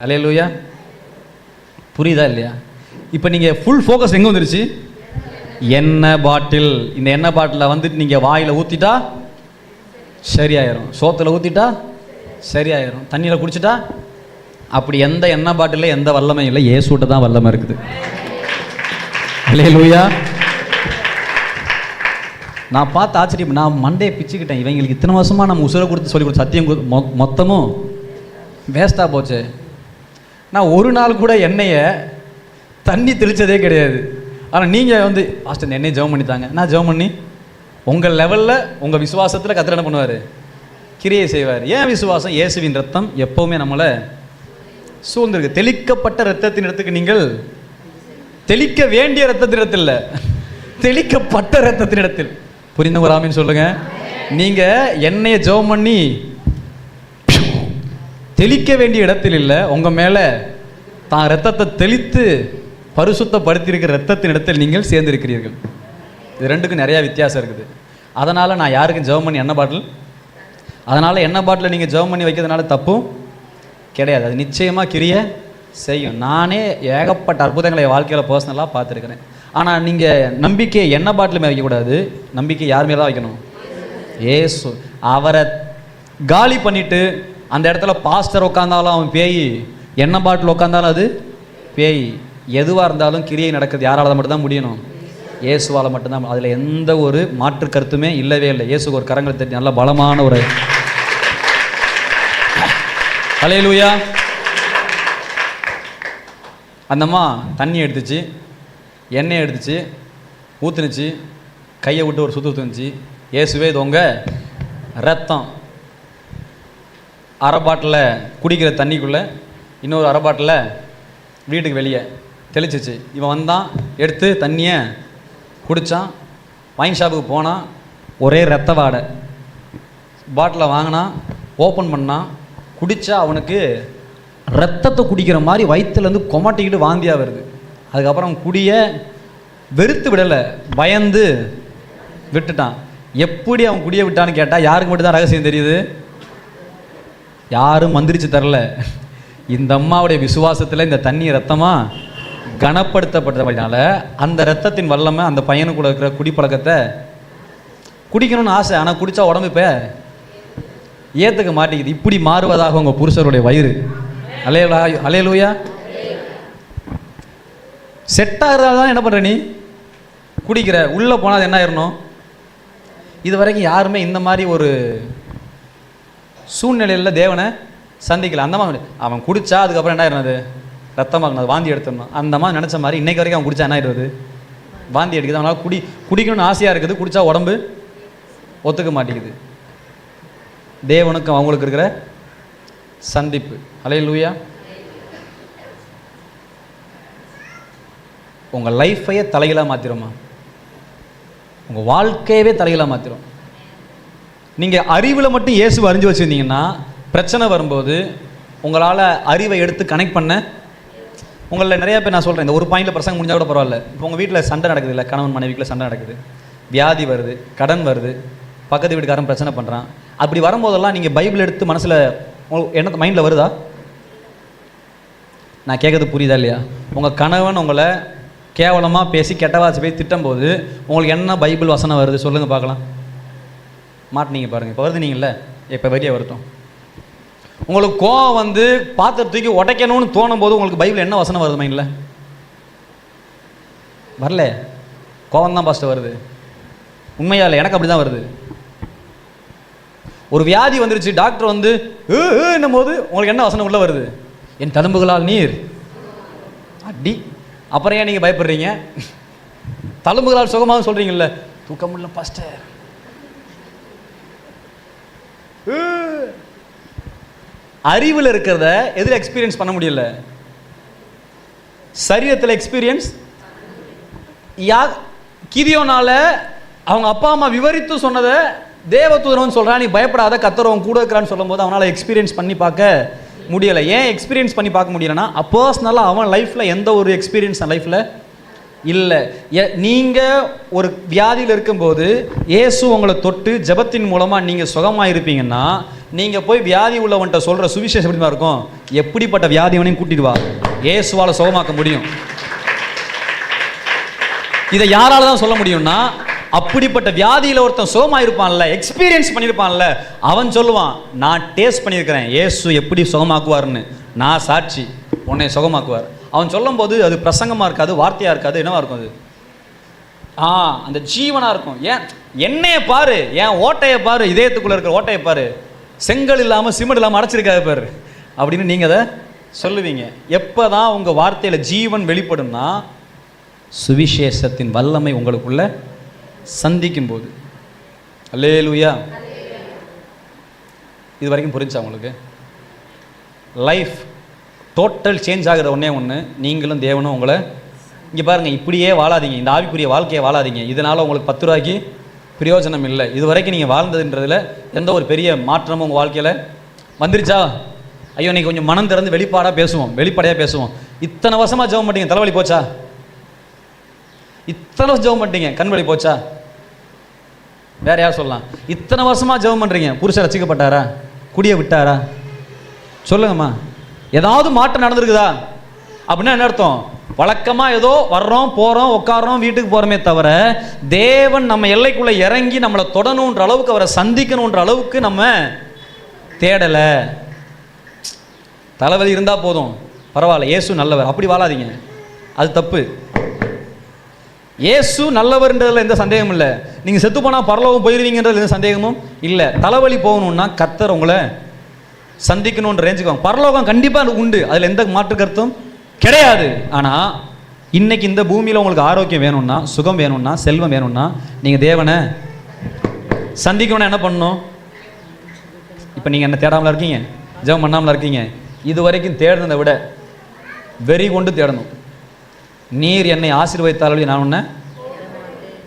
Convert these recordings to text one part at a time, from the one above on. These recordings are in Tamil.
அல்லேலூயா. புரியுதா இல்லையா? இப்போ நீங்கள் ஃபுல் ஃபோக்கஸ் எங்கே வந்துருச்சு? எண்ணெய் பாட்டில். இந்த எண்ணெய் பாட்டிலில் வந்துட்டு நீங்கள் வாயில் ஊற்றிட்டா சரியாயிரும், சோத்தில் ஊற்றிட்டா சரியாயிரும், தண்ணியில் குடிச்சிட்டா அப்படி எந்த எண்ணெய் பாட்டிலில் எந்த வல்லமை இல்லை, இயேசுட்ட தான் வல்லமை இருக்குது. அல்லேலூயா. நான் பார்த்து ஆச்சரியம், நான் மண்டையை பிச்சுக்கிட்டேன். இவங்களுக்கு இத்தனை வருஷமாக நம்ம உசுரை கொடுத்து சொல்லி கொடுத்து சத்தியம் மொத்தமும் வேஸ்ட்டாக போச்சு. நான் ஒரு நாள் கூட எண்ணெயை தண்ணி தெளித்ததே கிடையாது. ஆனால் நீங்கள் வந்து ஃபஸ்ட் இந்த எண்ணெயை ஜெபம் பண்ணித்தாங்க. நான் ஜெபம் பண்ணி உங்கள் லெவலில் உங்கள் விசுவாசத்தில் கர்த்தர் என்ன பண்ணுவார்? கிரியை செய்வார். ஏன் விசுவாசம்? இயேசுவின் ரத்தம் எப்போவுமே நம்மளை சூழ்ந்திருக்கு. தெளிக்கப்பட்ட ரத்தத்தின் இடத்துக்கு நீங்கள் தெளிக்க வேண்டிய ரத்தத்தின் இடத்தில் இல்லை, தெளிக்கப்பட்ட ரத்தத்தின் இடத்தில். புரிந்தவங்க ஆமீன் சொல்லுங்க. நீங்கள் எண்ணெயை ஜெபம் பண்ணி தெளிக்க வேண்டிய இடத்தில் இல்லை, உங்கள் மேலே தான் ரத்தத்தை தெளித்து பரிசுத்தப்படுத்தியிருக்கிற ரத்தத்தின் இடத்தில் நீங்கள் சேர்ந்திருக்கிறீர்கள். இது ரெண்டுக்கும் நிறையா வித்தியாசம் இருக்குது. அதனால் நான் யாருக்கும் ஜெபம் பண்ணி எண்ணெய் பாட்டில், அதனால் எண்ணெய் பாட்டில் நீங்கள் ஜெபம் பண்ணி வைக்கிறதுனால தப்பும் கிடையாது. அது நிச்சயமாக கிரியை செய்யும். நானே ஏகப்பட்ட அற்புதங்களை வாழ்க்கையில் பர்சனலாக பார்த்துருக்கிறேன். ஆனால் நீங்கள் நம்பிக்கை எண்ணெய் பாட்டில் மேலே வைக்கக்கூடாது, நம்பிக்கை யார் மேலே தான் வைக்கணும்? ஏசு. அவரை காலி பண்ணிவிட்டு அந்த இடத்துல பாஸ்டர் உட்காந்தாலும் அவன் பேய், எண்ணெய் பாட்டில் உட்காந்தாலும் அது பேய். எதுவாக இருந்தாலும் கிரியை நடக்குது யாரால் மட்டும்தான் முடியணும்? இயேசுவால் மட்டும்தான். அதில் எந்த ஒரு மாற்று கருத்துமே இல்லவே இல்லை. இயேசுக்கு ஒரு கரங்களை தட்டி நல்ல பலமான ஒரு அல்லேலூயா. அந்தம்மா தண்ணி எடுத்துச்சு, எண்ணெய் எடுத்துச்சு, ஊற்றுனுச்சு, கையை விட்டு ஒரு சுற்று ஊற்றுனுச்சு. இயேசுவே இது உங்கள் ரத்தம். அரை பாட்டில் குடிக்கிற தண்ணிக்குள்ளே இன்னொரு அரை பாட்டில் வீட்டுக்கு வெளியே தெளிச்சிச்சு. இவன் வந்தான், எடுத்து தண்ணியை குடித்தான். வைன் ஷாப்புக்கு போனான், ஒரே ரத்த வாடை. பாட்டிலை வாங்கினான், ஓப்பன் பண்ணான், குடித்தா அவனுக்கு ரத்தத்தை குடிக்கிற மாதிரி வயிற்றுலேருந்து கொமாட்டிக்கிட்டு வாந்தியாக வருது. அதுக்கப்புறம் குடிய வெறுத்து விடலை, பயந்து விட்டுட்டான். எப்படி அவன் குடியை விட்டான்னு கேட்டால் யாருக்கு மட்டும் தான் ரகசியம் தெரியுது, யாரும் மந்திரிச்சு தரல. இந்த அம்மாவுடைய விசுவாசத்தில் இந்த தண்ணி ரத்தமாக கனப்படுத்தப்பட்டபடினால அந்த ரத்தத்தின் வல்லமை அந்த பையனு கூட இருக்கிற குடிப்பழக்கத்தை குடிக்கணும்னு ஆசை. ஆனால் குடித்தா உடம்பு இப்போ ஏற்றுக்க மாட்டேங்குது. இப்படி மாறுவதாக உங்கள் புருஷருடைய வயிறு. அல்லேலூயா. செட் ஆகிறதால தான் என்ன பண்ணுற நீ குடிக்கிற. உள்ளே போனால் என்ன ஆயிடணும்? இது வரைக்கும் யாருமே இந்த மாதிரி ஒரு சூழ்நிலையில் தேவனை சந்திக்கல. அந்த மாதிரி அவன் குடித்தா அதுக்கப்புறம் என்ன ஆயிருந்தது? ரத்தமாக அது வாந்தி எடுத்துடணும். அந்த மாதிரி நினச்ச மாதிரி இன்றைக்கு வரைக்கும் அவன் குடித்தா என்ன ஆயிடுறது? வாந்தி எடுக்குது. அவனால் குடிக்கணும்னு ஆசையாக இருக்குது, குடித்தா உடம்பு ஒத்துக்க மாட்டேங்குது. தேவனுக்கும் அவங்களுக்கு இருக்கிற சந்திப்பு. அல்லேலூயா. உங்கள் லைஃப்பையே தலைகளாக மாற்றிடுமா? உங்கள் வாழ்க்கையவே தலைகளாக மாற்றிடும். நீங்கள் அறிவில் மட்டும் இயேசு அறிஞ்சு வச்சுருந்தீங்கன்னா பிரச்சனை வரும்போது உங்களால் அறிவை எடுத்து கனெக்ட் பண்ண உங்களில் நிறையா பேர், நான் சொல்கிறேன், இந்த ஒரு பாயிண்டில் பிரசங்க முடிஞ்சால் கூட பரவாயில்ல. இப்போ உங்கள் வீட்டில் சண்டை நடக்குது, இல்லை கணவன் மனைவிக்குள்ள சண்டை நடக்குது, வியாதி வருது, கடன் வருது, பக்கத்து வீட்டுக்காரன் பிரச்சனை பண்ணுறான். அப்படி வரும்போதெல்லாம் நீங்கள் பைபிள் எடுத்து மனசில் என்ன மைண்டில் வருதா? நான் கேட்குறது புரியுதா இல்லையா? உங்கள் கணவன் உங்களை கேவலமாக பேசி கெட்டவாசி போய் திட்டும்போது உங்களுக்கு என்ன பைபிள் வசனம் வருது சொல்லுங்கள் பார்க்கலாம். மாட்டினீங்க பாருங்கள். இப்போ வருது நீங்கள, இப்போ வெளியே வருத்தம். உங்களுக்கு கோவம் வந்து பாத்திரத்தை தூக்கி உடைக்கணும்னு தோணும் போது உங்களுக்கு பைபிள் என்ன வசனம் வருது மைண்டில்? வரல. கோவம் தான் பாஸ்டர் வருது. உண்மையா இல்லை? எனக்கு அப்படி தான் வருது. ஒரு வியாதி வந்துருச்சு, டாக்டர் வந்து என்னும் போது உங்களுக்கு என்ன வசனம் உள்ள வருது? என் தழும்புகளால் நீர் அடி. அப்புறம் ஏன் நீங்கள் பயப்படுறீங்க? தழும்புகளால் சுகமாக சொல்கிறீங்கல்ல, தூக்கம் இல்லை பாஸ்டர். அறிவில் இருக்கிறத எதில் எக்ஸ்பீரியன்ஸ் பண்ண முடியல? சரீரத்தில் எக்ஸ்பீரியன்ஸ். கிதியோனால அவங்க அப்பா அம்மா விவரித்து சொன்னதை தேவதூதன் சொல்கிறான், நீ பயப்படாத, கர்த்தர் கூட இருக்கிறான்னு சொல்லும் போது அவனால் எக்ஸ்பீரியன்ஸ் பண்ணி பார்க்க முடியலை. ஏன் எக்ஸ்பீரியன்ஸ் பண்ணி பார்க்க முடியலன்னா, பர்சனலாக அவன் லைஃப்பில் எந்த ஒரு எக்ஸ்பீரியன்ஸ் லைஃப்பில் இல்லை. நீங்கள் ஒரு வியாதியில் இருக்கும்போது இயேசு உங்களை தொட்டு ஜெபத்தின் மூலமாக நீங்கள் சுகமாக இருப்பீங்கன்னா, நீங்கள் போய் வியாதி உள்ளவன்ட்ட சொல்கிற சுவிசேஷம் எப்படிமா இருக்கும்? எப்படிப்பட்ட வியாதிவனையும் கூட்டிட்டு வா, இயேசுவால் சுகமாக்க முடியும். இதை யாரால தான் சொல்ல முடியும்னா, அப்படிப்பட்ட வியாதியில் ஒருத்தன் சுகமாக இருப்பான்ல, எக்ஸ்பீரியன்ஸ் பண்ணியிருப்பான்ல, அவன் சொல்லுவான், நான் டேஸ்ட் பண்ணியிருக்கிறேன் இயேசு எப்படி சுகமாக்குவார்னு, நான் சாட்சி, உன்னை சுகமாக்குவார். அவன் சொல்லும் போது அது பிரசங்கமாக இருக்காது, வார்த்தையாக இருக்காது, என்னவா இருக்கும் அது? அந்த ஜீவனாக இருக்கும். ஏன் என்னையை பாரு, ஏன் ஓட்டையை பாரு, இதயத்துக்குள்ளே இருக்கிற ஓட்டையை பாரு, செங்கல் இல்லாமல் சிமெண்ட் இல்லாமல் அடைச்சிருக்காது பாரு அப்படின்னு நீங்கள் அதை சொல்லுவீங்க. எப்போ தான் உங்கள் வார்த்தையில் ஜீவன் வெளிப்படும்னா, சுவிசேஷத்தின் வல்லமை உங்களுக்குள்ள சந்திக்கும் போது. அல்லேலூயா. இது வரைக்கும் புரிஞ்சா உங்களுக்கு? லைஃப் டோட்டல் சேஞ்ச் ஆகிற ஒன்று, நீங்களும் தேவனும் உங்களை இங்கே பாருங்கள், இப்படியே வாழாதீங்க, இந்த ஆவிக்குரிய வாழ்க்கையை வாழாதீங்க. இதனால் உங்களுக்கு 10 ரூபாய்க்கு பிரயோஜனம் இல்லை. இது வரைக்கும் நீங்கள் வாழ்ந்ததுன்றதில் எந்த ஒரு பெரிய மாற்றமும் உங்கள் வாழ்க்கையில் வந்துருச்சா? ஐயோ, நீங்கள் கொஞ்சம் மனம் திறந்து வெளிப்படையாக பேசுவோம். இத்தனை வருஷமாக ஜெபம் பண்ணிட்டீங்க, தலைவலி போச்சா? இத்தனை வருஷம் ஜெபம் பண்ணிட்டீங்க, கண் வலி போச்சா? வேற யார் சொல்லலாம்? இத்தனை வருஷமாக ஜெபம் பண்ணுறீங்க, புருஷன் ரசிக்கப்பட்டாரா? குடியை விட்டாரா? சொல்லுங்கம்மா, ஏதாவது மாற்றம் நடந்திருக்குதா? அப்படின்னா என்ன அர்த்தம்? வழக்கமாக ஏதோ வர்றோம், போகிறோம், உட்காரோம், வீட்டுக்கு போகிறோமே தவிர, தேவன் நம்ம எல்லைக்குள்ளே இறங்கி நம்மளை தொடணுன்ற அளவுக்கு, அவரை சந்திக்கணுன்ற அளவுக்கு நம்ம தேடலை. தலைவலி இருந்தால் போதும், பரவாயில்ல, இயேசு நல்லவர், அப்படி வாழாதீங்க, அது தப்பு. இயேசு நல்லவர்ன்றதுல எந்த சந்தேகமும் இல்லை. நீங்கள் செத்து போனால் பரலோகம் போயிருவீங்கன்றதுல எந்த சந்தேகமும் இல்லை. தலைவலி போகணுன்னா கர்த்தர் உங்களை சந்திக்கணுன்ற ரேஞ்சுக்கு வாங்க. பரலோகம் கண்டிப்பாக உண்டு, அதில் எந்த மாற்று கருத்தும் கிடையாது. ஆனால் இன்னைக்கு இந்த பூமியில் உங்களுக்கு ஆரோக்கியம் வேணும்னா, சுகம் வேணும்னா, செல்வம் வேணும்னா, நீங்கள் தேவனை சந்திக்கணும்னா என்ன பண்ணணும்? இப்போ நீங்கள் என்ன தேடாமலா இருக்கீங்க? ஜெபம் பண்ணாமலா இருக்கீங்க? இது வரைக்கும் தேடுனதை விட வெறி கொண்டு தேடணும். நீர் என்னை ஆசீர்வதித்தாலும் நான் உன்னை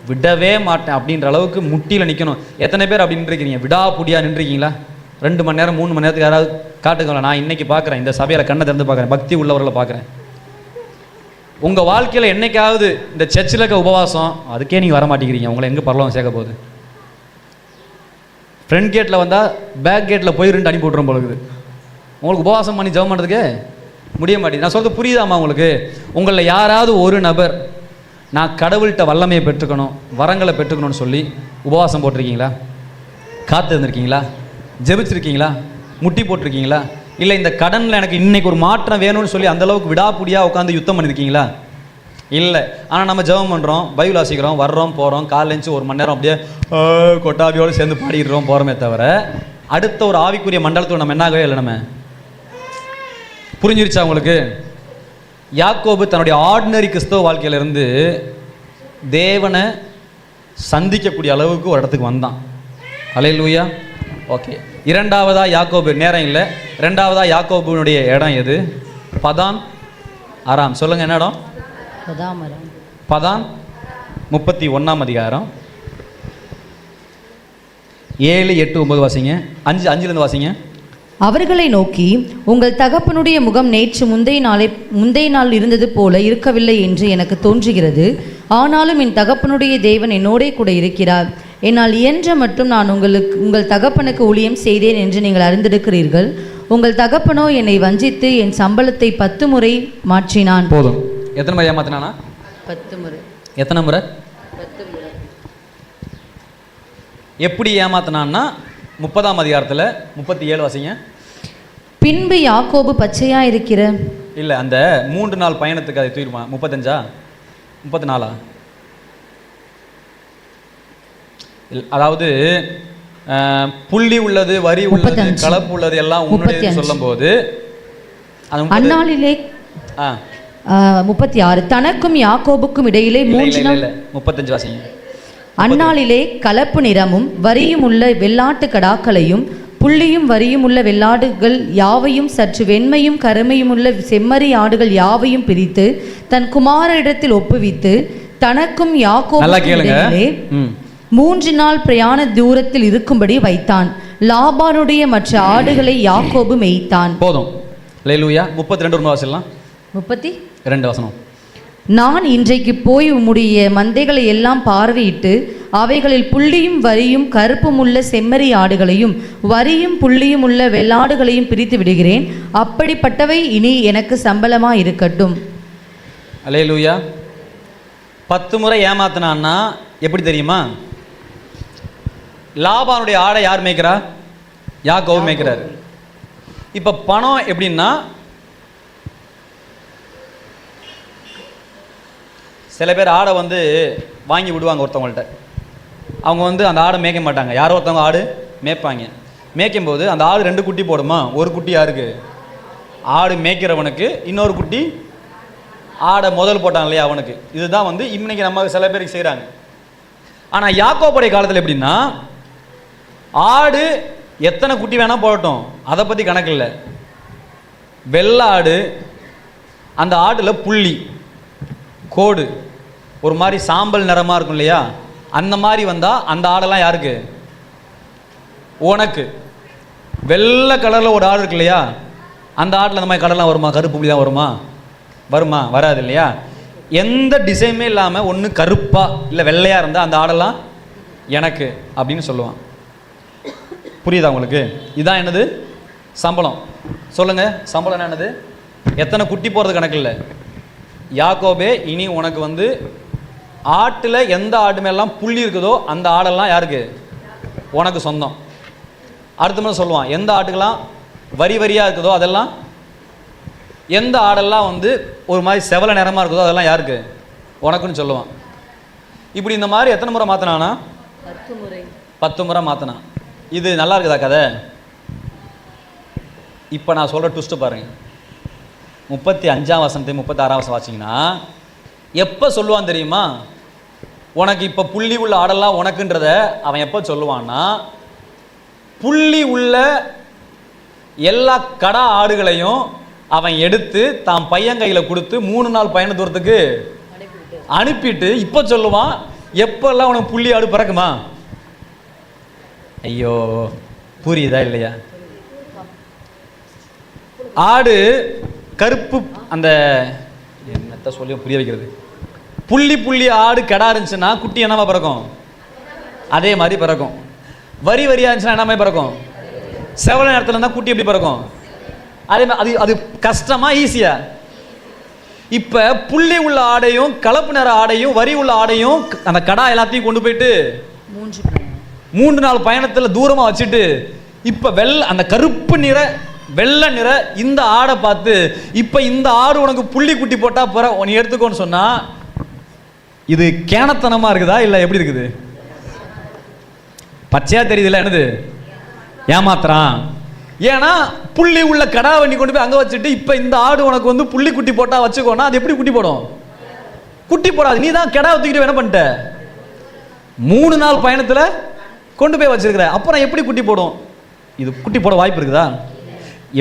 விடவே மாட்டேன் அப்படின்ற அளவுக்கு முட்டியில் நிற்கணும். எத்தனை பேர் அப்படி நின்றுருக்கீங்க? விடாப்புடியாக நின்றுருக்கீங்களா? 2 மணி நேரம் 3 மணி நேரத்துக்கு யாராவது காட்டுங்களா? நான் இன்னைக்கு பார்க்குறேன், இந்த சபையில் கண்ணை திறந்து பார்க்குறேன், பக்தி உள்ளவர்களை பார்க்குறேன். உங்கள் வாழ்க்கையில் என்னைக்காவது இந்த சர்ச்சில் இருக்க உபவாசம், அதுக்கே நீங்கள் வர மாட்டேங்கிறீங்க, உங்களை எங்கே பரலோகம் சேர்க்க போகுது? ஃப்ரண்ட் கேட்டில் வந்தால் பேக் கேட்டில் போய் 2 அனுப்பி விட்றோம் போலுக்குது. உங்களுக்கு உபவாசம் பண்ணி ஜெபம் பண்ணுறதுக்கு முடிய மாட்டேங்குது. நான் சொல்கிறது புரியுதாம்மா உங்களுக்கு? உங்களில் யாராவது ஒரு நபர், நான் கடவுள்கிட்ட வல்லமையை பெற்றுக்கணும், வரங்களை பெற்றுக்கணும்னு சொல்லி உபவாசம் போட்டிருக்கீங்களா? காத்து இருந்திருக்கீங்களா? ஜெபிச்சிருக்கீங்களா? முட்டி போட்டிருக்கீங்களா? இல்லை இந்த கடனில் எனக்கு இன்னைக்கு ஒரு மாற்றம் வேணும்னு சொல்லி அந்தளவுக்கு விடாப்புடியாக உட்காந்து யுத்தம் பண்ணியிருக்கீங்களா? இல்லை. ஆனால் நம்ம ஜெபம் பண்ணுறோம், பைபிள் வாசிக்கிறோம், வர்றோம், போகிறோம், காலையிலேருந்து 1 மணி நேரம் அப்படியே கொட்டாபியோடு சேர்ந்து பாடிடுறோம், போகிறோமே தவிர அடுத்த ஒரு ஆவிக்குரிய மண்டலத்தோடு நம்ம என்னாகவே இல்லை. நம்ம புரிஞ்சிருச்சா உங்களுக்கு? யாக்கோபு தன்னுடைய ஆர்டினரி கிறிஸ்தவ வாழ்க்கையிலிருந்து தேவனை சந்திக்கக்கூடிய அளவுக்கு ஒரு இடத்துக்கு வந்தான். அல்லேலூயா. ஓகே. 2வதா யாக்கோபு, நேரம் இல்லை, 2வதா யாக்கோபுனுடைய இடம் எது? பதான் ஆராம். சொல்லுங்க, என்ன இடம்? பதான் 31ஆம் அதிகாரம் 7, 8, 9 வாசிங்க. 5லேருந்து வாசிங்க. அவர்களை நோக்கி, உங்கள் தகப்பனுடைய முகம் நேற்று முந்தைய நாள் இருந்தது போல இருக்கவில்லை என்று எனக்கு தோன்றுகிறது. ஆனாலும் என் தகப்பனுடைய தேவன் என்னோடே கூட இருக்கிறார். என்னால் இயன்ற மட்டும் நான் உங்கள் தகப்பனுக்கு ஊழியம் செய்தேன் என்று நீங்கள் அறிந்திருக்கிறீர்கள். உங்கள் தகப்பனோ என்னை வஞ்சித்து என் சம்பளத்தை 10 முறை மாற்றினான். போதும். எத்தனை முறை ஏமாத்தினானா? 10 முறை. எத்தனை முறை? 10 முறை. எப்படி ஏமாத்தினான்னா 30ஆம் அதிகாரத்தில் 37 வாசிங்க. பின்பு யாக்கோபு பச்சையா இருக்கிற இல்லை, அந்த 3 நாள் பயணத்துக்கு அதை தூயிருமா? 35ஆ 34ஆ? அதாவது புள்ளி உள்ளது, வரி உள்ளது, கலப்பு உள்ளது எல்லாம் உன்னுடைய சொல்லும் போது அந்நாளிலே 36 தனக்கும் யாக்கோபுக்கும் இடையிலே 3 நாள் 35 வாசிங்க. அந்நாளிலே கலப்பு நிறமும் வரியும் உள்ள வெள்ளாட்டு கடாக்களையும் புள்ளியும் வரியும் உள்ள வெள்ளாடுகள் யாவையும் சற்று வெண்மையும் கருமையும் உள்ள செம்மறி ஆடுகள் யாவையும் பிரித்து தன் குமாரனிடத்தில் ஒப்புவித்து தனக்கும் யாக்கோபுக்கும் இடையிலே 3 நாள் பிரயாண தூரத்தில் இருக்கும்படி வைத்தான். லாபானுடைய மற்ற ஆடுகளை யாக்கோபு மேய்த்தான். போதும். அல்லேலூயா. 32 வாசிக்கலாம். 32 வசனம். நான் இன்றைக்கு போய் உம்முடைய மந்தைகளை எல்லாம் பார்வையிட்டு அவைகளில் புள்ளியும் வரியும் கருப்பும் உள்ள செம்மறி ஆடுகளையும் வரியும் புள்ளியும் உள்ள வெள்ளாடுகளையும் பிரித்து விடுகிறேன். அப்படிப்பட்டவை இனி எனக்கு சம்பளமா இருக்கட்டும். அல்லேலூயா. 10 முறை ஏமாத்தினான்னா எப்படி தெரியுமா? லாபானுடைய ஆடை யார் மேய்க்கிறா? யாக்கோபு மேய்க்கிறாரு. இப்போ பணம் எப்படின்னா, சில பேர் ஆடை வந்து வாங்கி விடுவாங்க ஒருத்தவங்கள்ட்ட. அவங்க வந்து அந்த ஆடை மேய்க்க மாட்டாங்க. யாரோ ஒருத்தவங்க ஆடு மேய்ப்பாங்க. மேய்க்கும் போது அந்த ஆடு 2 குட்டி போடுமா? ஒரு குட்டி யாருக்கு? ஆடு மேய்க்கிறவனுக்கு. இன்னொரு குட்டி ஆடை முதல் போட்டான் இல்லையா அவனுக்கு. இதுதான் வந்து இன்னைக்கு நம்ம சில பேருக்கு செய்கிறாங்க. ஆனால் யாக்கோபுடைய காலத்தில் எப்படின்னா, ஆடு எத்தனை குட்டி வேணால் போடட்டும், அதை பற்றி கணக்கு இல்லை. வெள்ளாடு, அந்த ஆட்டில் புள்ளி கோடு ஒரு மாதிரி சாம்பல் நிறமாக இருக்கும் இல்லையா, அந்த மாதிரி வந்தால் அந்த ஆடெல்லாம் யாருக்கு? உனக்கு. வெள்ளை கலரில் ஒரு ஆடு இருக்கு இல்லையா, அந்த ஆட்டில் அந்த மாதிரி கலர்லாம் வருமா? கருப்பு புள்ளி தான் வருமா? வருமா? வராது இல்லையா. எந்த டிசைனுமே இல்லாமல் ஒன்று கருப்பாக இல்லை வெள்ளையாக இருந்தால் அந்த ஆடெல்லாம் எனக்கு அப்படின்னு சொல்லுவான். புரியுதா உங்களுக்கு? இதுதான் என்னது? சம்பளம். சொல்லுங்கள், சம்பளம் என்னது? எத்தனை குட்டி போகிறது கணக்கு இல்லை. யாக்கோபே, இனி உனக்கு வந்து ஆட்டில் எந்த ஆடு மேலாம் புள்ளி இருக்குதோ அந்த ஆடெல்லாம் யாருக்கு? உனக்கு சொந்தம். அடுத்த முறை சொல்லுவான், எந்த ஆட்டுக்கெல்லாம் வரி வரியாக இருக்குதோ அதெல்லாம், எந்த ஆடெல்லாம் வந்து ஒரு மாதிரி செவல நிறமாக இருக்குதோ அதெல்லாம் யாருக்கு? உனக்குன்னு சொல்லுவான். இப்படி இந்த மாதிரி எத்தனை முறை மாற்றினானா? 10 முறை மாற்றினான். இது நல்லா இருக்குதா கதை? இப்போ நான் சொல்கிற ட்விஸ்ட்டு பாருங்கள். 35ஆம் வசனத்தை 36ஆம் வசனம் வாசிங்கன்னா எப்போ சொல்லுவான் தெரியுமா? உனக்கு இப்போ புள்ளி உள்ள ஆடெல்லாம் உனக்குன்றத அவன் எப்போ சொல்லுவான்னா, புள்ளி உள்ள எல்லா கடா ஆடுகளையும் அவன் எடுத்து தான் பையன் கையில் கொடுத்து 3 நாள் பயண தூரத்துக்கு அனுப்பிட்டு இப்போ சொல்லுவான், எப்பெல்லாம் உனக்கு புள்ளி ஆடு பிறக்குமா? ஐயோ, புரியுதா இல்லையா? ஆடு கருப்பு, அந்த என்னத்தை சொல்லி புரிய வைக்கிறது, புள்ளி புள்ளி ஆடு கெடா இருந்துச்சுன்னா குட்டி என்னவா பிறக்கும்? அதே மாதிரி பிறக்கும். வரி வரியா இருந்துச்சுன்னா என்ன மாதிரி பிறக்கும்? செவல நேரத்தில் இருந்தால் குட்டி எப்படி பிறக்கும்? அதே மாதிரி. அது அது கஷ்டமா ஈஸியா? இப்போ புள்ளி உள்ள ஆடையும் கலப்பு நிற ஆடையும் வரி உள்ள ஆடையும் அந்த கடா எல்லாத்தையும் கொண்டு போயிட்டு 3 நாள் பயணத்தில் தூரமாக வச்சுட்டு இப்போ அந்த கருப்பு நிற வெள்ளை நிற இந்த ஆடை பார்த்து, இப்போ இந்த ஆடு உனக்கு புள்ளி குட்டி போட்டா பிற நீ எடுத்துக்கோன்னு சொன்னா, இது கேனத்தனமா இருக்குதா இல்லை எப்படி இருக்குது? பச்சையா தெரியுதுல்ல என்னது? ஏமாத்துறான். ஏன்னா புள்ளி உள்ள கடாவை நீ கொண்டு போய் அங்கே வச்சுட்டு இப்போ இந்த ஆடு உனக்கு வந்து புள்ளி குட்டி போட்டா வச்சுக்கோனா அது எப்படி குட்டி போடும்? குட்டி போடாது. நீ தான் கெடா தூக்கிட்டு என்ன பண்ணிட்ட? 3 நாள் பயணத்தில் கொண்டு போய் வச்சிருக்கிற, அப்புறம் எப்படி குட்டி போடும்? இது குட்டி போட வாய்ப்பு இருக்குதா?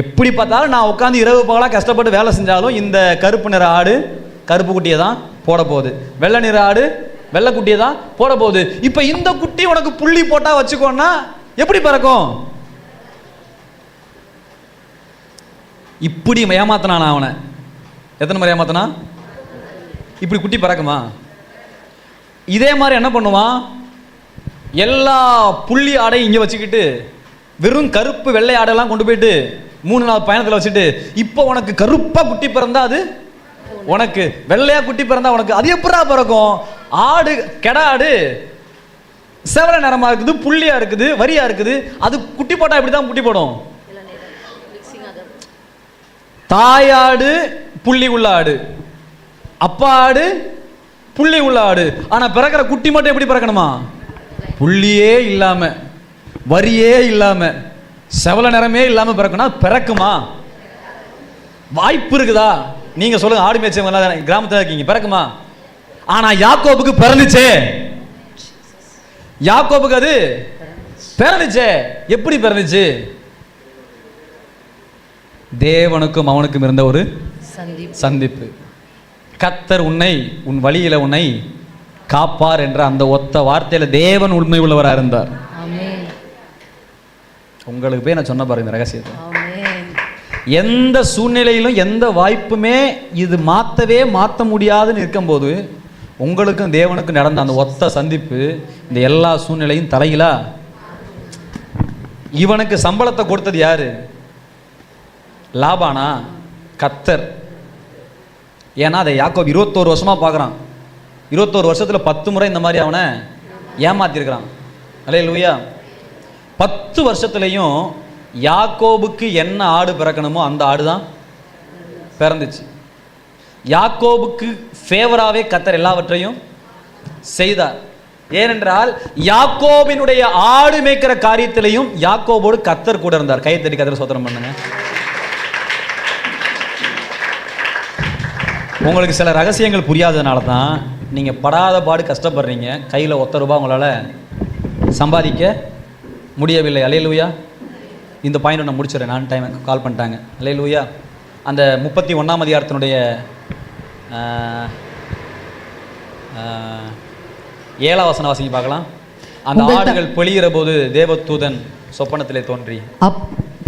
எப்படி பார்த்தாலும் நான் உட்காந்து இரவு பகலாக கஷ்டப்பட்டு வேலை செஞ்சாலும் இந்த கருப்பு நிற ஆடு கருப்பு குட்டியை தான் போட போகுது, வெள்ளை நிற ஆடு வெள்ளை குட்டியை தான் போட போகுது. இப்போ இந்த குட்டி உனக்கு புள்ளி போட்டா வச்சுக்கோன்னா எப்படி பிறக்கும்? இப்படி ஏமாத்தினான் அவனை. எத்தனை முறை ஏமாத்தினா? இப்படி குட்டி பிறக்குமா? இதே மாதிரி என்ன பண்ணுவான், எல்லா புள்ளி ஆடையும் இங்கே வச்சுக்கிட்டு வெறும் கருப்பு வெள்ளை ஆடெல்லாம் கொண்டு போயிட்டு 3 நாள் பயணத்தில் வச்சுட்டு இப்போ உனக்கு கருப்பாக குட்டி பிறந்தா அது உனக்கு, வெள்ளையா குட்டி பிறந்தா உனக்கு. அது எப்படா பிறக்கும்? ஆடு கெடா ஆடு செவல நிறமா இருக்குது, புள்ளியா இருக்குது, வரியா இருக்குது, அது குட்டி போட்டா இப்படிதான் குட்டி போடும். தாயாடு புள்ளி உள்ள ஆடு, அப்பா ஆடு புள்ளி உள்ள ஆடு. ஆனா பிறக்கிற குட்டி மட்டும் எப்படி பிறக்கணுமா? புள்ளியே இல்லாம வரியே இல்லாம செவல நிறமே இல்லாம பிறக்கணும். பிறக்குமா? வாய்ப்பு இருக்குதா? நீங்க சொல்லுங்க, ஆடு மேய்ச்சவங்க கிராமத்தில் இருக்கீங்க, பிறக்குமா? ஆனா யாக்கோபுக்கு பிறந்துச்சே. யாக்கோபுக்கு அது பிறந்துச்சே. எப்படி பிறந்துச்சு? தேவனுக்கும் அவனுக்கும் இருந்த ஒரு சந்திப்பு. கர்த்தர் உன்னை உன் வழியில உன்னை காப்பார் என்ற அந்த ஒத்த வார்த்தையில தேவன் உண்மை உள்ளவராக இருந்தார். உங்களுக்கு போய் நான் சொன்ன பாருங்க இந்த ரகசியத்தை. எந்த சூழ்நிலையிலும் எந்த வாய்ப்புமே இது மாற்ற முடியாதுன்னு இருக்கும்போது உங்களுக்கும் தேவனுக்கும் நடந்த அந்த ஒத்த சந்திப்பு இந்த எல்லா சூழ்நிலையும் தலையிலா. இவனுக்கு சம்பளத்தை கொடுத்தது யாரு? லாபானா? கர்த்தர். ஏன்னா அதை யாக்கோபு 21 வருஷமா பார்க்குறான். 21 வருஷத்தில் 10 முறை இந்த மாதிரி அவனை ஏமாத்திருக்கிறான். அல்லேலூயா. 10 வருஷத்துலையும் யாக்கோபுக்கு என்ன ஆடு பிறக்கணுமோ அந்த ஆடு தான் பிறந்துச்சு. யாக்கோபுக்கு ஃபேவராகவே கர்த்தர் எல்லாவற்றையும் செய்தார். ஏனென்றால் யாக்கோபினுடைய ஆடு மேய்க்கிற காரியத்திலையும் யாக்கோபோடு கர்த்தர் கூட இருந்தார். கையை தட்டி கர்த்தரை ஸ்தோத்திரம் பண்ணுங்க. உங்களுக்கு சில ரகசியங்கள் புரியாததுனால தான் நீங்கள் படாத பாடு கஷ்டப்படுறீங்க. கையில் ₹1 உங்களால் சம்பாதிக்க முடியவில்லை. அல்லேலூயா. இந்த பாயிண்ட் நான் முடிச்சிடறேன். நான் டைம் கால் பண்ணிட்டாங்க. அல்லேலூயா. அந்த 31ஆம் அதிகாரத்தினுடைய 7ஆம் வசனம் வாசிங்க பார்க்கலாம். அந்த ஆடுகள் பொழிகிற போது தேவதூதன் சொப்பனத்திலே தோன்றி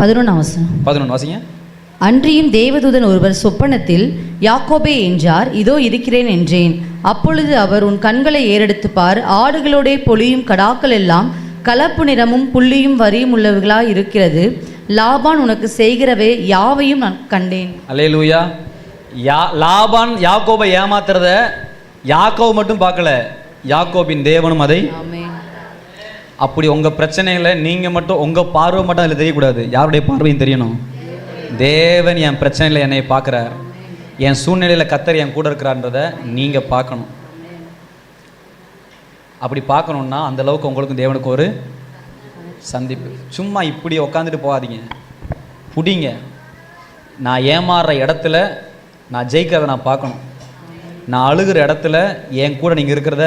11ஆம் வசனம் 11 வாசிங்க. அன்றியும் தேவதூதன் ஒருவர் சொப்பனத்தில், யாக்கோபே என்றார். இதோ இருக்கிறேன் என்றேன். அப்பொழுது அவர், உன் கண்களை ஏறெடுத்து பார், ஆடுகளோடே பொழியும் கடாக்கள் எல்லாம் கலப்பு நிறமும் புள்ளியும் வரியும் உள்ளவர்களாய் இருக்கிறது. லாபான் உனக்கு செய்கிறவை யாவையும் நான் கண்டேன். அல்லேலூயா. லாபான் யாக்கோபை ஏமாத்துறத யாக்கோபு மட்டும் பார்க்கல, யாக்கோபின் தேவனும் அதை. அப்படி உங்க பிரச்சனைகளை நீங்க மட்டும் உங்க பார்வை மட்டும் அதில் தெரியக்கூடாது. யாருடைய பார்வையும் தெரியணும். தேவன் என் பிரச்சனையில் என்னை பார்க்குறார், என் சூழ்நிலையில் கர்த்தர் என் கூட இருக்கிறான்றதை நீங்கள் பார்க்கணும். அப்படி பார்க்கணுன்னா அந்த அளவுக்கு உங்களுக்கும் தேவனுக்கு ஒரு சந்திப்பு. சும்மா இப்படி உக்காந்துட்டு போகாதீங்க, புடிங்க. நான் ஏமாறுற இடத்துல நான் ஜெயிக்கிறத நான் பார்க்கணும். நான் அழுகிற இடத்துல என் கூட நீங்கள் இருக்கிறத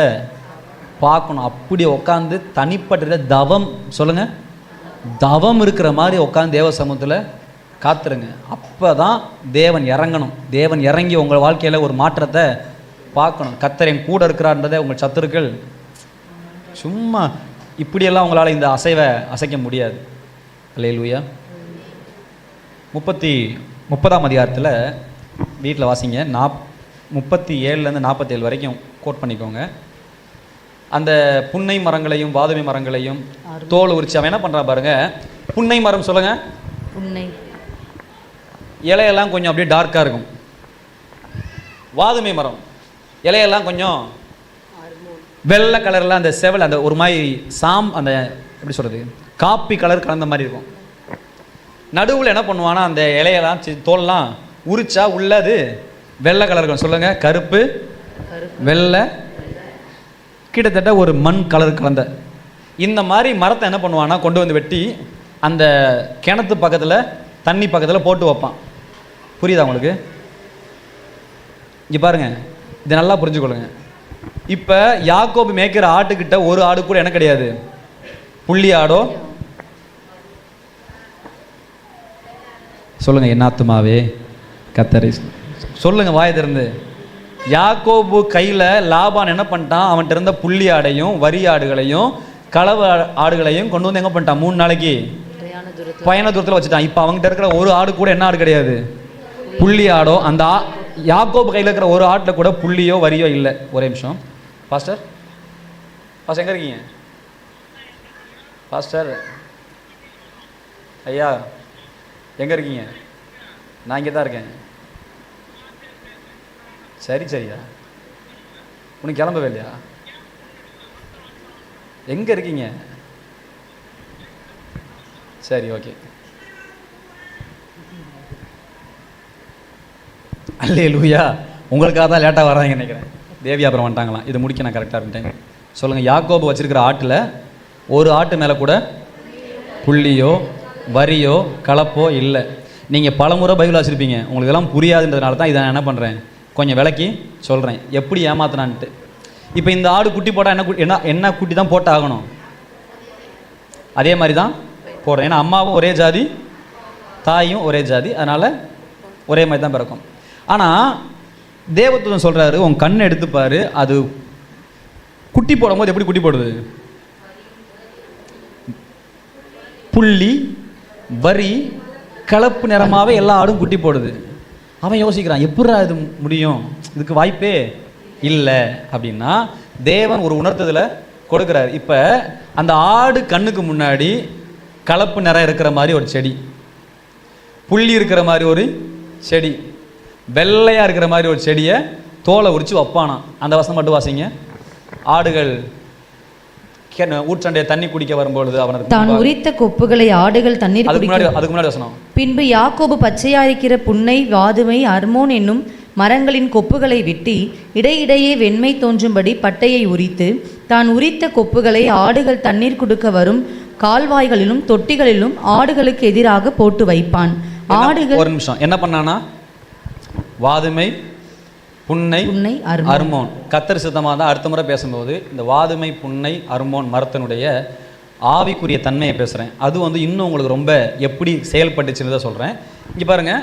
பார்க்கணும். அப்படி உட்காந்து தனிப்பட்ட தவம், சொல்லுங்கள், தவம் இருக்கிற மாதிரி உட்காந்து தேவ சமூகத்தில் காத்துருங்க. அப்போ தான் தேவன் இறங்கணும். தேவன் இறங்கி உங்கள் வாழ்க்கையில் ஒரு மாற்றத்தை பார்க்கணும். கர்த்தர் என் கூட இருக்கிறான்றதை உங்கள் சத்துருக்கள் சும்மா இப்படியெல்லாம் உங்களால் இந்த அசைவை அசைக்க முடியாது. அல்லேலூயா. 30ஆம் அதிகாரத்தில் வீட்டில் வாசிங்க. 37லேருந்து 47 வரைக்கும் கோட் பண்ணிக்கோங்க. அந்த புன்னை மரங்களையும் வாதுமை மரங்களையும் தோல் உரிச்சு அவன் என்ன பண்ணுறான் பாருங்க. புன்னை மரம் சொல்லுங்க. புன்னை இலையெல்லாம் கொஞ்சம் அப்படியே டார்க்காக இருக்கும். வாதுமை மரம் இலையெல்லாம் கொஞ்சம் வெள்ளை கலரில் அந்த செவல் அந்த ஒரு மாதிரி அந்த எப்படி சொல்கிறது, காப்பி கலர் கலந்த மாதிரி இருக்கும். நடுவில் என்ன பண்ணுவானா, அந்த இலையெல்லாம் தோல்லாம் உரிச்சா உள்ளது வெள்ளை கலர் இருக்கும். சொல்லுங்கள், கருப்பு வெள்ளை கிட்டத்தட்ட ஒரு மண் கலர் கலந்த இந்த மாதிரி மரத்தை என்ன பண்ணுவானா கொண்டு வந்து வெட்டி அந்த கிணத்து பக்கத்தில் தண்ணி பக்கத்தில் போட்டு வைப்பான். புரியுதா உங்களுக்கு? இங்கே பாருங்க, இதை நல்லா புரிஞ்சுக்கொள்ளுங்க. இப்போ யாக்கோபு மேய்க்கிற ஆட்டுக்கிட்ட ஒரு ஆடு கூட என்ன கிடையாது, புள்ளி ஆடோ. சொல்லுங்க, என்னாத்துமாவே கர்த்தரை சொல்லுங்க வாயை திறந்து. யாக்கோபு கையில் லாபான் என்ன பண்ணிட்டான், அவன்கிட்ட இருந்த புள்ளி ஆடையும் வரி ஆடுகளையும் களவு ஆடுகளையும் கொண்டு வந்து எங்கே பண்ணிட்டான், 3 நாளைக்கு பயண தூரத்தில் வச்சுட்டான். இப்போ அவங்ககிட்ட இருக்கிற ஒரு ஆடு கூட என்ன ஆடு கிடையாது, புள்ளி ஆடோ. அந்த யாக்கோபு கையில் இருக்கிற ஒரு ஆட்டில் கூட புள்ளியோ வரியோ இல்லை. ஒரே நிமிஷம் பாஸ்டர், பாஸ்டர் எங்கே இருக்கீங்க பாஸ்டர்? ஐயா எங்கே இருக்கீங்க? நான் இங்கே தான் இருக்கேன். சரி சரியா, உனக்கு கிளம்பவே இல்லையா? எங்கே இருக்கீங்க? சரி ஓகே. அல்லேலூயா. உங்களுக்காக தான் லேட்டாக வராங்க நினைக்கிறேன். தேவி அப்புறம் வந்துட்டாங்களாம். இது முடிக்க நான் கரெக்டாக இருந்தேன். சொல்லுங்கள், யாக்கோபு வச்சிருக்கிற ஆட்டில் ஒரு ஆட்டு மேலே கூட புள்ளியோ வரியோ கலப்போ இல்லை. நீங்கள் பலமுறை பைபிள் வச்சுருப்பீங்க, உங்களுக்கு எல்லாம் புரியாதுன்றதுனால தான் இதை நான் என்ன பண்ணுறேன், கொஞ்சம் விளக்கி சொல்கிறேன் எப்படி ஏமாத்தினான்ட்டு. இப்போ இந்த ஆடு குட்டி போட்டால் என்ன குட்டி தான் போட்டு ஆகணும், அதே மாதிரி தான் போடுறேன். ஏன்னா அம்மாவும் ஒரே ஜாதி தாயும் ஒரே ஜாதி, அதனால் ஒரே மாதிரி தான் பிறக்கும். ஆனால் தேவதூதன் சொல்கிறாரு, உன் கண்ணை எடுத்துப்பாரு, அது குட்டி போடும்போது எப்படி குட்டி போடுது, புள்ளி வரி கலப்பு நிறமாகவே எல்லா ஆடும் குட்டி போடுது. அவன் யோசிக்கிறான், எப்படா இது முடியும், இதுக்கு வாய்ப்பே இல்லை அப்படின்னா தேவன் ஒரு உணர்த்துதலை கொடுக்குறாரு. இப்போ அந்த ஆடு கண்ணுக்கு முன்னாடி கலப்பு நிறம் இருக்கிற மாதிரி ஒரு செடி, புள்ளி இருக்கிற மாதிரி ஒரு செடி, வெள்ளையாக இருக்கிற மாதிரி ஒரு செடியை தோலை உரித்து வைப்பானான். அந்த வசனம் மட்டும் வாசிங்க. ஆடுகள் ஊற்றண்டைய தண்ணி குடிக்க வரும்பொழுது அவனுக்கு தான் உரித்த கொப்புகளை ஆடுகள் தண்ணீர் அதுக்கு முன்னாடி வசனம். பின்பு யாக்கோபு பச்சையாயிருக்கிற புன்னை, வாதுமை, அர்மோன் என்னும் மரங்களின் கொப்புகளை வெட்டி இடையிடையே வெண்மை தோன்றும்படி பட்டையை உரித்து தான் உரித்த கொப்புகளை ஆடுகள் தண்ணீர் குடுக்க வரும் கால்வாய்களிலும் தொட்டிகளிலும் ஆடுகளுக்கு எதிராக போட்டு வைப்பான். ஆடுகள் ஒரு நிமிஷம் என்ன பண்ணானா, வாதுமை, புன்னை, அர்மோன். கத்தர் சித்தமாக தான் அடுத்த முறை பேசும்போது இந்த வாதுமை, புன்னை, அர்மோன் மரத்தினுடைய ஆவிக்குரிய தன்மையை பேசுகிறேன். அது இன்னும் உங்களுக்கு ரொம்ப எப்படி செயல்பட்டுச்சுன்னு தான் சொல்கிறேன். இங்கே பாருங்கள்,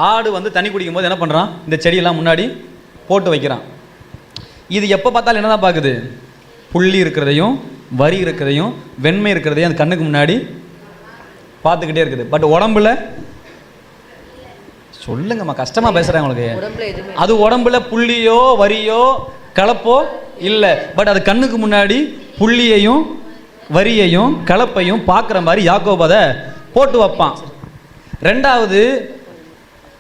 ஆடு தண்ணி குடிக்கும் போது என்ன பண்ணுறான், இந்த செடியெல்லாம் முன்னாடி போட்டு வைக்கிறான். இது எப்போ பார்த்தாலும் என்ன தான் பார்க்குது, புள்ளி இருக்கிறதையும் வரி இருக்கிறதையும் வெண்மை இருக்கிறதையும் அந்த கண்ணுக்கு முன்னாடி பார்த்துக்கிட்டே இருக்குது. பட் உடம்புல சொல்லுங்கம்மா, கஷ்டமாக பேசுகிறேன் உங்களுக்கு. அது உடம்புல புள்ளியோ வரியோ கலப்போ இல்லை. பட் அது கண்ணுக்கு முன்னாடி புள்ளியையும் வரியையும் கலப்பையும் பார்க்குற மாதிரி யாக்கோபு அதை போட்டு வைப்பான். ரெண்டாவது,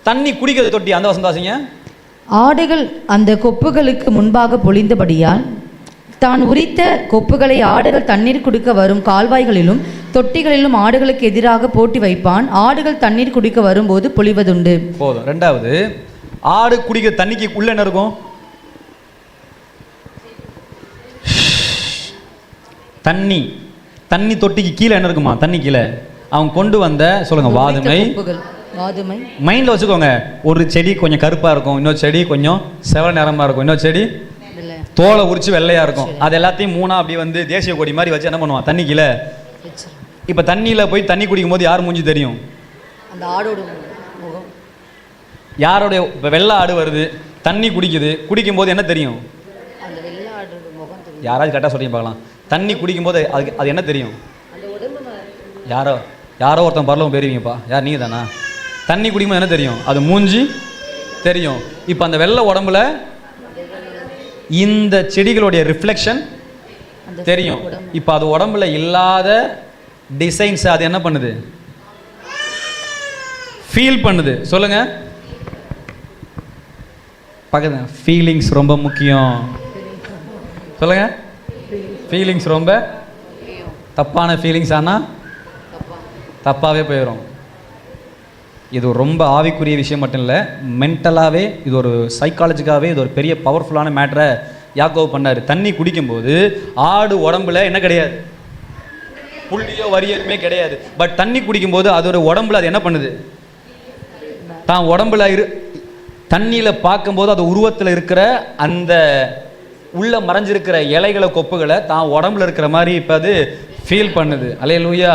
தண்ணி குடிக்கிறது தொட்டி, அந்த வசந்தாசிங்க. ஆடுகள் அந்த கொப்புகளுக்கு முன்பாக பொழிந்தபடியால் தான் உரித்த கொப்புகளை ஆடுகள் தண்ணீர் குடிக்க வரும் கால்வாய்களிலும் தொட்டிகளிலும் ஆடுகளுக்கு எதிராக போட்டி வைப்பான். ஆடுகள் தண்ணீர் குடிக்க வரும்போது பொழிவதுண்டு. போதும். ரெண்டாவது, ஆடு குடிக்க தண்ணிக்கு உள்ள என்ன இருக்கும், தண்ணி. தண்ணி தொட்டிக்கு கீழே என்ன இருக்குமா, தண்ணி கீழே அவன் கொண்டு வந்த சொல்லுங்க வாதுமை. மைண்டில் வச்சுக்கோங்க, ஒரு செடி கொஞ்சம் கருப்பாக இருக்கும், இன்னொரு செடி கொஞ்சம் செவல நிறமாக இருக்கும், இன்னொரு செடி தோலை உரிச்சு வெள்ளையாக இருக்கும். அது எல்லாத்தையும் மூணா அப்படி தேசிய கொடி மாதிரி வச்சு என்ன பண்ணுவான், தண்ணி கீழே. இப்போ தண்ணியில் போய் தண்ணி குடிக்கும் போது யார் மூஞ்சி தெரியும், அந்த ஆடோட முகம். யாரோடைய, இப்போ வெள்ளை ஆடு வருது தண்ணி குடிக்குது, குடிக்கும் போது என்ன தெரியும், அந்த வெள்ளை ஆடோட முகம் தெரியும். யாராவது கரெக்டாக சொல்லி பார்க்கலாம். தண்ணி குடிக்கும் போது அது என்ன தெரியும், யாரோ ஒருத்தன் பரலவும் போயிருவீங்கப்பா, யார் நீங்கள் தானா. தண்ணி குடிக்கும்போது என்ன தெரியும், அது மூஞ்சி தெரியும். இப்போ அந்த வெள்ளை உடம்புல இந்த செடிகளுடைய ரிஃப்ளெக்ஷன் தெரியும். இப்போ அது உடம்புல இல்லாத டிசைன்ஸ் அது என்ன பண்ணுது, ஃபீல் பண்ணுது. சொல்லுங்க பக்கத்து, ஃபீலிங்ஸ் ரொம்ப முக்கியம். சொல்லுங்க, ஃபீலிங்ஸ் ரொம்ப தப்பான ஃபீலிங்ஸ் ஆனால் தப்பாகவே போயிடும். இது ரொம்ப ஆவிக்குரிய விஷயம் மட்டும் இல்லை, மென்டலாகவே இது ஒரு சைக்காலஜிக்காகவே இது ஒரு பெரிய பவர்ஃபுல்லான மேட்டரை யாக்கோபு பண்ணார். தண்ணி குடிக்கும்போது ஆடு உடம்புல என்ன கிடையாது, புள்ளியோ வரியோ எதுவுமே கிடையாது. பட் தண்ணி குடிக்கும்போது அதோட உடம்புல அது என்ன பண்ணுது, தான் உடம்புல தண்ணியில் பார்க்கும்போது அது உருவத்தில் இருக்கிற அந்த உள்ள மறைஞ்சிருக்கிற இலைகளை கொப்புகளை தான் உடம்புல இருக்கிற மாதிரி இப்போ அது ஃபீல் பண்ணுது. அல்லேலூயா.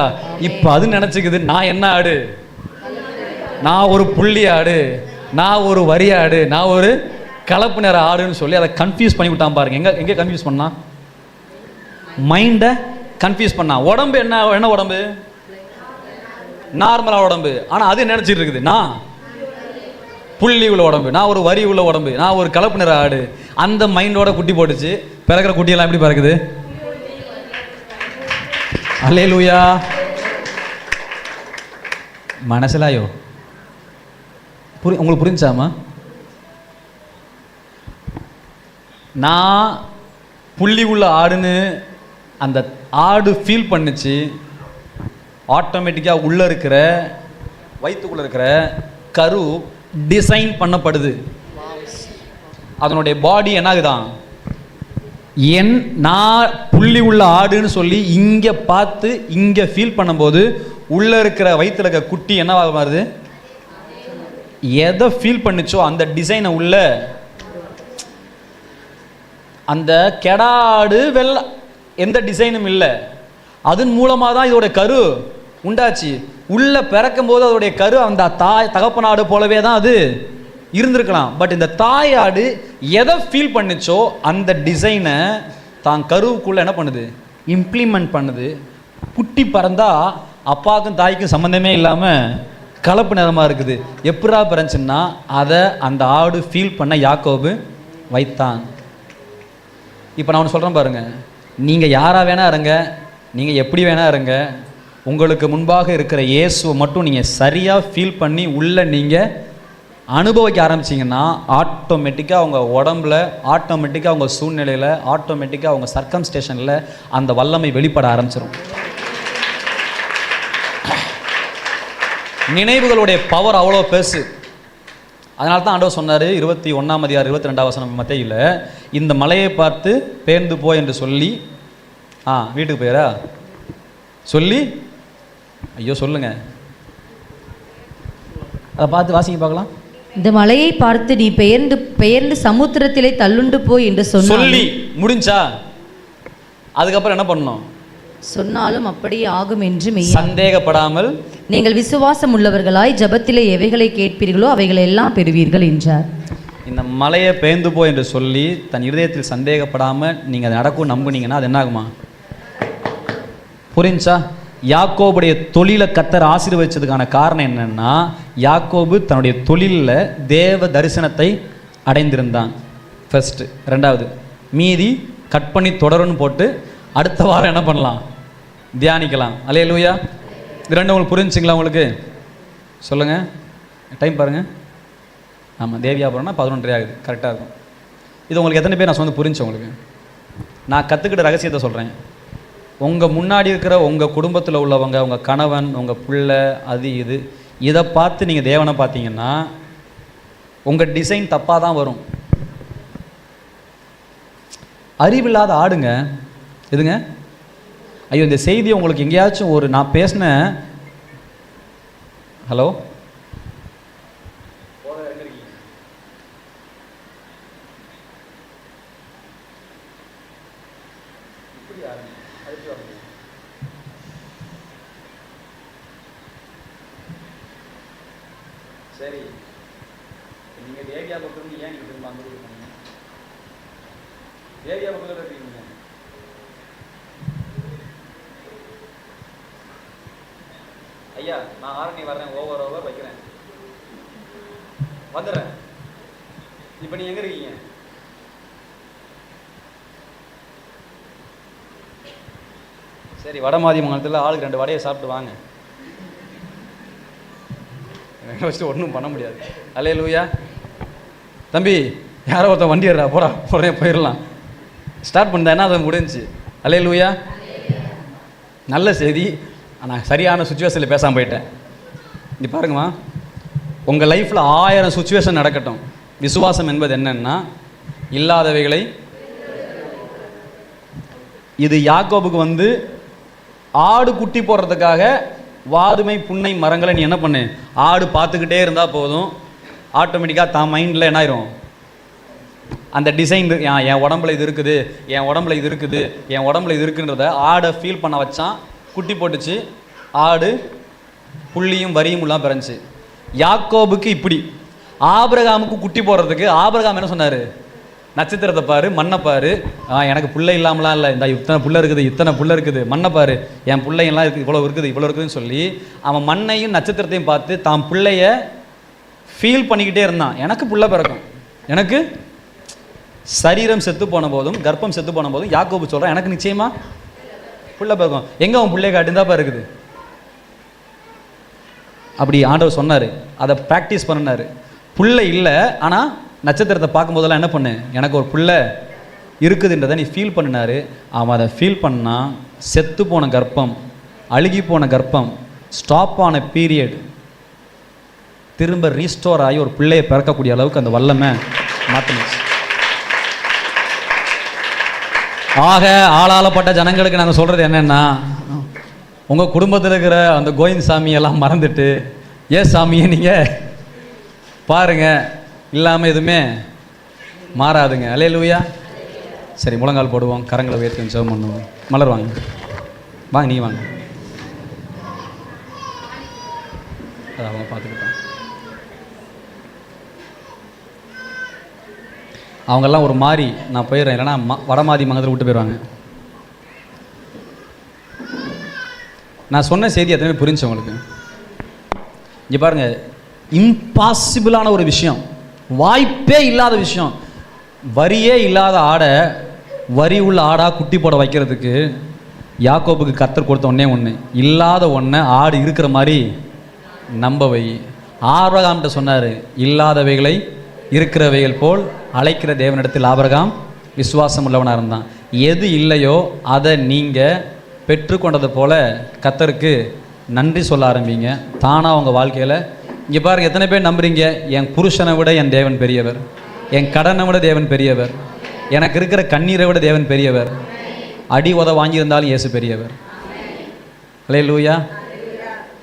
இப்போ அது நினச்சிக்குது, நான் என்ன ஆடு, நான் ஒரு புள்ளி ஆடு, நான் ஒரு வரி ஆடு, நான் ஒரு கலப்பு நிற ஆடுன்னு சொல்லி அதை கன்ஃபியூஸ் பண்ணி விட்டான் பாருங்க. எங்கே கன்ஃபியூஸ் பண்ணா, மைண்டை கன்ஃபியூஸ் பண்ணா. உடம்பு என்ன உடம்பு, நார்மலான உடம்பு. ஆனால் அது நினச்சிட்டு இருக்குது, நான் புள்ளி உள்ள உடம்பு, நான் ஒரு வரி உள்ள உடம்பு, நான் ஒரு கலப்பு நிற ஆடு. அந்த மைண்டோட குட்டி போட்டுச்சு. பிறக்கிற குட்டியெல்லாம் எப்படி பிறக்குது, அல்லேலூயா. மனசிலாயோ உங்களுக்கு புரிஞ்சாமா, நான் புள்ளி உள்ள ஆடுன்னு அந்த ஆடு ஃபீல் பண்ணுச்சு. ஆட்டோமேட்டிக்காக உள்ளே இருக்கிற வயிற்றுக்குள்ளே இருக்கிற கரு டிசைன் பண்ணப்படுது. அதனுடைய பாடி என்ன ஆகுதான், நான் புள்ளி உள்ள ஆடுன்னு சொல்லி இங்கே பார்த்து இங்கே ஃபீல் பண்ணும்போது உள்ளே இருக்கிற வயிற்றுல இருக்க குட்டி என்னவாக மாறுது, எதை ஃபீல் பண்ணிச்சோ அந்த டிசைனை உள்ள அந்த கெடாடு வெள்ள எந்த டிசைனும் இல்லை, அதன் மூலமாக தான் இதோட கரு உண்டாச்சு. உள்ள பிறக்கும் போது அதோடைய கரு அந்த தகப்பனாடு போலவே தான் அது இருந்திருக்கலாம். பட் இந்த தாயாடு எதை ஃபீல் பண்ணிச்சோ அந்த டிசைனை தான் கருவுக்குள்ள என்ன பண்ணுது, இம்ப்ளிமெண்ட் பண்ணுது. குட்டி பறந்தா அப்பாவுக்கும் தாய்க்கும் சம்மந்தமே இல்லாமல் கலப்பு நிறமாக இருக்குது. எப்படா பிறந்துச்சுன்னா அதை அந்த ஆடு ஃபீல் பண்ண யாக்கோபு வைத்தான். இப்போ நான் ஒன்று சொல்கிறேன் பாருங்கள், நீங்கள் யாராக வேணா இருங்க, நீங்கள் எப்படி வேணா இருங்க, உங்களுக்கு முன்பாக இருக்கிற இயேசுவை மட்டும் நீங்கள் சரியாக ஃபீல் பண்ணி உள்ளே நீங்கள் அனுபவிக்க ஆரம்பிச்சிங்கன்னா ஆட்டோமேட்டிக்காக அவங்க உடம்புல, ஆட்டோமேட்டிக்காக அவங்க சூழ்நிலையில், ஆட்டோமேட்டிக்காக அவங்க சர்க்கம்ஸ்டேஷனில் அந்த வல்லமை வெளிப்பட ஆரம்பிச்சிடும். நினைவுகளுடைய பவர் அவ்வளோ பெருசு. அதனால தான் ஆண்டவர் சொன்னார் 21ஆம் அதிகாரம் 22ஆம் வசனம் மத்தேயுல, இந்த மலையை பார்த்து பேர்ந்து போ என்று சொல்லி, வீட்டுக்கு போயிரா சொல்லி, ஐயோ சொல்லுங்க, அதை பார்த்து வாசிங்க பார்க்கலாம். இந்த மலையை பார்த்து நீ பெயர்ந்து சமுத்திரத்திலே தள்ளுண்டு போய் என்று சொல்லி முடிஞ்சா, அதுக்கப்புறம் என்ன பண்ணணும்? சொன்னாலும் அப்படியே ஆகும் என்று சந்தேகப்படாமல் நீங்கள் விசுவாசம் உள்ளவர்களாய் ஜெபத்திலே எவைகளை கேட்பீர்களோ அவைகளை எல்லாம் பெறுவீர்கள் என்றார். இந்த மலையை பேர்ந்து போ என்று சொல்லி தன் இருதயத்தில் சந்தேகப்படாமல் நீங்கள் அதை நடக்கும் நம்புனீங்கன்னா அது என்ன ஆகுமா? புரிஞ்சா? யாக்கோபுடைய தொழிலை கர்த்தர் ஆசீர்வதிச்சதுக்கான காரணம் என்னன்னா, யாக்கோபு தன்னுடைய தொழிலில் தேவ தரிசனத்தை அடைந்திருந்தான். ஃபர்ஸ்ட். ரெண்டாவது, மீதி கட் பண்ணி தொடருன்னு போட்டு அடுத்த வாரம் என்ன பண்ணலாம்? தியானிக்கலாம். அல்லேலூயா. இது ரெண்டு உங்களுக்கு புரிஞ்சுங்களா? உங்களுக்கு சொல்லுங்கள், டைம் பாருங்கள். ஆமாம், தேவியாபுரம்னா 11:30 ஆகுது, கரெக்டாக இருக்கும். இது உங்களுக்கு எத்தனை பேர் நான் சொன்னது புரிஞ்சு? உங்களுக்கு நான் கற்றுக்கிட்ட ரகசியத்தை சொல்கிறேன். உங்கள் முன்னாடி இருக்கிற உங்கள் குடும்பத்தில் உள்ளவங்க, உங்கள் கணவன், உங்கள் பிள்ளை, அது இது, இதை பார்த்து நீங்கள் தேவனை பார்த்தீங்கன்னா உங்கள் டிசைன் தப்பாக தான் வரும். அறிவில்லாத ஆடுங்க எதுங்க? ஐயோ, இந்த செய்தி உங்களுக்கு எங்கேயாச்சும் ஒரு நான் பேசின, ஹலோ, சரி, நீங்கள் தேவியா பக்கம் ஏன் நீங்கள் திரும்ப அங்கே இருக்கீங்க? தேவியா பக்கத்தில் இருக்கீங்க. ஐயா, நான் ஆரணி வர்றேன், ஓவர் வைக்கிறேன், வந்துடுறேன். இப்போ நீ எங்கே இருக்கீங்க? சரி, வடமாதி மங்கலத்தில் ஆளுக்கு 2 வடையை சாப்பிட்டு வாங்க. வச்சுட்டு ஒன்றும் பண்ண முடியாது. அல்லேலூயா. தம்பி, யாரோ ஒருத்தன் வண்டி ஏறா, போடா, உடனே போயிடலாம். ஸ்டார்ட் பண்ணேன்னா அது முடிஞ்சு. அல்லேலூயா. நல்ல செய்தி. நான் சரியான சுச்சுவேஷனில் பேசாமல் போயிட்டேன். நீ பாருங்கம்மா, உங்கள் லைஃப்பில் 1000 சுச்சுவேஷன் நடக்கட்டும், விசுவாசம் என்பது என்னன்னா இல்லாதவைகளை. இது யாக்கோபுக்கு வந்து ஆடு குட்டி போடுறதுக்காக வாதுமை புன்னை மரங்களை நீ என்ன பண்ணு, ஆடு பார்த்துக்கிட்டே இருந்தால் போதும், ஆட்டோமேட்டிக்காக தான் மைண்டில் என்ன ஆயிரும், அந்த டிசைன் என் உடம்புல இது இருக்குது, என் உடம்புல இது இருக்குது, என் உடம்புல இது இருக்குன்றத ஆடை ஃபீல் பண்ண வச்சான். குட்டி போட்டுச்சு, ஆடு புள்ளியும் வரியும் எல்லாம் பிறந்துச்சு. யாக்கோபுக்கு இப்படி. ஆபிரகாமுக்கு குட்டி போடுறதுக்கு ஆபிரகாம் என்ன சொன்னார்? நட்சத்திரத்தை பாரு, மண்ணை பாரு. எனக்கு பிள்ளை இல்லாமலாம் இல்லை, இந்த இத்தனை புள்ள இருக்குது, இத்தனை புள்ள இருக்குது, மண்ணை பாரு, என் பிள்ளைங்கெல்லாம் இருக்குது, இவ்வளோ இருக்குது, இவ்வளோ இருக்குதுன்னு சொல்லி அவன் மண்ணையும் நட்சத்திரத்தையும் பார்த்து தான் பிள்ளைய ஃபீல் பண்ணிக்கிட்டே இருந்தான். எனக்கு புள்ள பிறக்கும். எனக்கு சரீரம் செத்து போன போதும், கர்ப்பம் செத்து போன போதும் யாக்கோபு சொல்கிறான், எனக்கு நிச்சயமா புள்ள பிறக்கும். எங்கே அவன் பிள்ளைய காட்டுந்தாப்பா இருக்குது. அப்படி ஆண்டவர் சொன்னார், அதை ப்ராக்டிஸ் பண்ணினார். புள்ள இல்லை, ஆனால் நட்சத்திரத்தை பார்க்கும்போதெல்லாம் என்ன பண்ணு, எனக்கு ஒரு புள்ள இருக்குதுன்றதை நீ ஃபீல் பண்ணினாரு. அவன் அதை ஃபீல் பண்ணால் செத்து போன கர்ப்பம், அழுகி போன கர்ப்பம், ஸ்டாப் ஆன பீரியட் திரும்ப ரீஸ்டோர் ஆகி ஒரு பிள்ளையை பிறக்கக்கூடிய அளவுக்கு அந்த வல்லமை மாற்றினுச்சு. ஆக ஆளாளப்பட்ட ஜனங்களுக்கு நாங்கள் சொல்கிறது என்னென்னா, உங்கள் குடும்பத்தில் இருக்கிற அந்த கோவிந்த் சாமியெல்லாம் மறந்துட்டு ஏன் சாமியை நீங்கள் பாருங்கள், இல்லாமல் எதுவுமே மாறாதுங்க. அல்லேலூயா. சரி, முழங்கால் போடுவோம், கரங்களை உயர்த்தி ஜெபம் பண்ணுவோம். மலர் வாங்க, வாங்க, நீ வாங்க. அவங்க பார்த்துக்கிட்டான். அவங்கெல்லாம் ஒரு மாதிரி நான் போயிடுறேன், இல்லைன்னா வடமாதி மங்கத்தில் விட்டு போயிடுவாங்க. நான் சொன்ன செய்தி எத்தனை புரிஞ்சு உங்களுக்கு? இங்கே பாருங்க, இம்பாசிபிளான ஒரு விஷயம், வாய்ப்பே இல்லாத விஷயம். வரியே இல்லாத ஆடை வரி உள்ள ஆடாக குட்டி போட வைக்கிறதுக்கு யாக்கோபுக்கு கர்த்தர் கொடுத்த ஒன்று, இல்லாத ஒன்றை ஆடு இருக்கிற மாதிரி நம்ப வை. ஆபிரகாம்கிட்ட சொன்னார், இல்லாதவைகளை இருக்கிறவைகள் போல் அழைக்கிற தேவனிடத்தில் ஆபிரகாம் விசுவாசம் உள்ளவனாக இருந்தான். எது இல்லையோ அதை நீங்கள் பெற்றுக்கொண்டது போல கர்த்தருக்கு நன்றி சொல்ல ஆரம்பிங்க. தானாக உங்கள் வாழ்க்கையில். இங்கே பாருங்கள், எத்தனை பேர் நம்புறீங்க, என் புருஷனை விட என் தேவன் பெரியவர், என் கடனை விட தேவன் பெரியவர், எனக்கு இருக்கிற கண்ணீரை விட தேவன் பெரியவர், அடி உத வாங்கியிருந்தாலும் இயேசு பெரியவர். அல்லேலூயா.